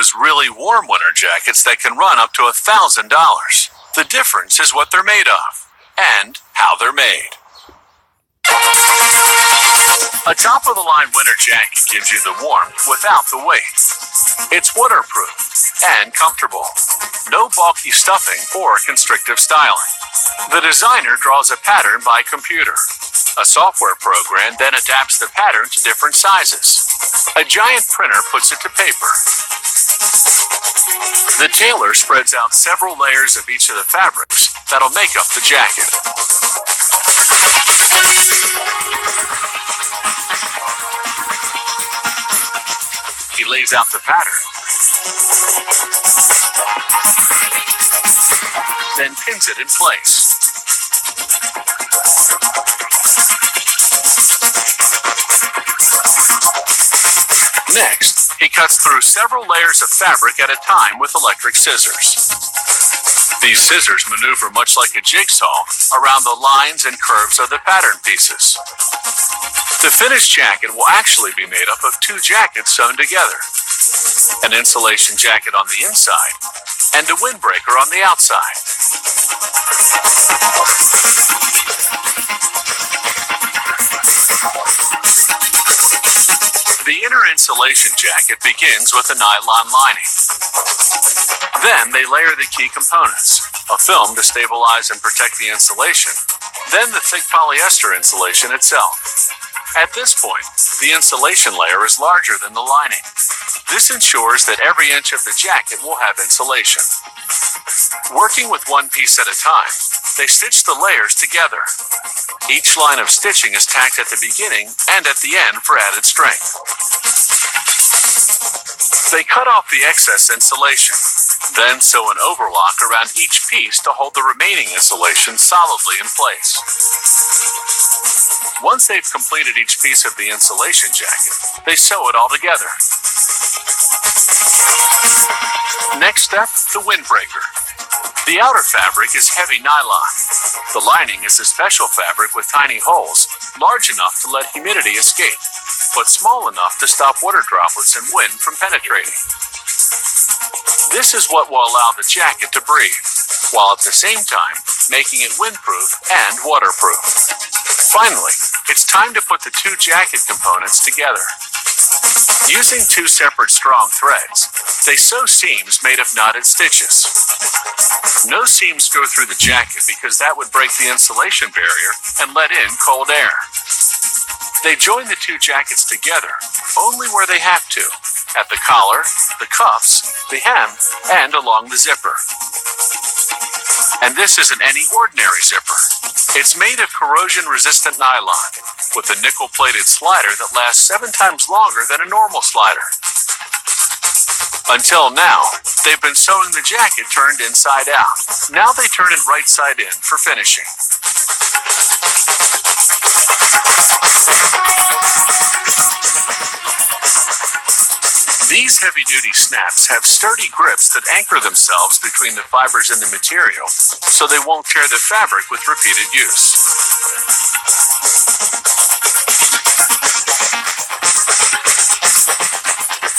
those really warm winter jackets that can run up to $1,000. The difference is what they're made of and how they're made. A top-of-the-line winter jacket gives you the warmth without the weight. It's waterproof and comfortable. No bulky stuffing or constrictive styling. The designer draws a pattern by computer. A software program then adapts the pattern to different sizes. A giant printer puts it to paper. The tailor spreads out several layers of each of the fabrics that'll make up the jacket. He lays out the pattern, then pins it in place. Next, he cuts through several layers of fabric at a time with electric scissors. These scissors maneuver much like a jigsaw around the lines and curves of the pattern pieces. The finished jacket will actually be made up of two jackets sewn together. An insulation jacket on the inside and a windbreaker on the outside. The inner insulation jacket begins with a nylon lining. Then they layer the key components, a film to stabilize and protect the insulation, then the thick polyester insulation itself. At this point, the insulation layer is larger than the lining. This ensures that every inch of the jacket will have insulation. Working with one piece at a time, they stitch the layers together. Each line of stitching is tacked at the beginning and at the end for added strength. They cut off the excess insulation, then sew an overlock around each piece to hold the remaining insulation solidly in place. Once they've completed each piece of the insulation jacket, they sew it all together. Next step, the windbreaker. The outer fabric is heavy nylon. The lining is a special fabric with tiny holes, large enough to let humidity escape, but small enough to stop water droplets and wind from penetrating. This is what will allow the jacket to breathe, while at the same time making it windproof and waterproof. Finally, it's time to put the two jacket components together. Using two separate strong threads, they sew seams made of knotted stitches. No seams go through the jacket because that would break the insulation barrier and let in cold air. They join the two jackets together only where they have to, at the collar, the cuffs, the hem, and along the zipper. And this isn't any ordinary zipper. It's made of corrosion-resistant nylon, with a nickel-plated slider that lasts 7 times longer than a normal slider. Until now, they've been sewing the jacket turned inside out. Now they turn it right side in for finishing. These heavy-duty snaps have sturdy grips that anchor themselves between the fibers and the material, so they won't tear the fabric with repeated use.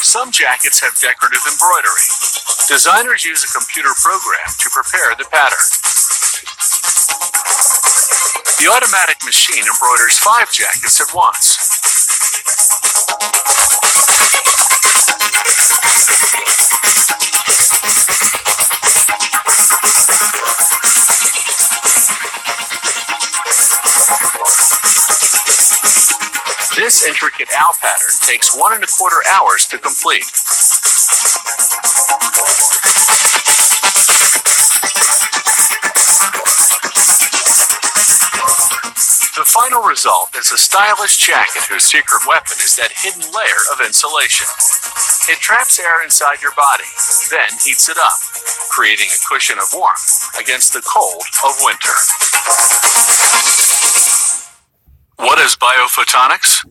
Some jackets have decorative embroidery. Designers use a computer program to prepare the pattern. The automatic machine embroiders 5 jackets at once. This intricate owl pattern takes 1 1/4 hours to complete. The final result is a stylish jacket whose secret weapon is that hidden layer of insulation. It traps air inside your body, then heats it up, creating a cushion of warmth against the cold of winter. What is biophotonics?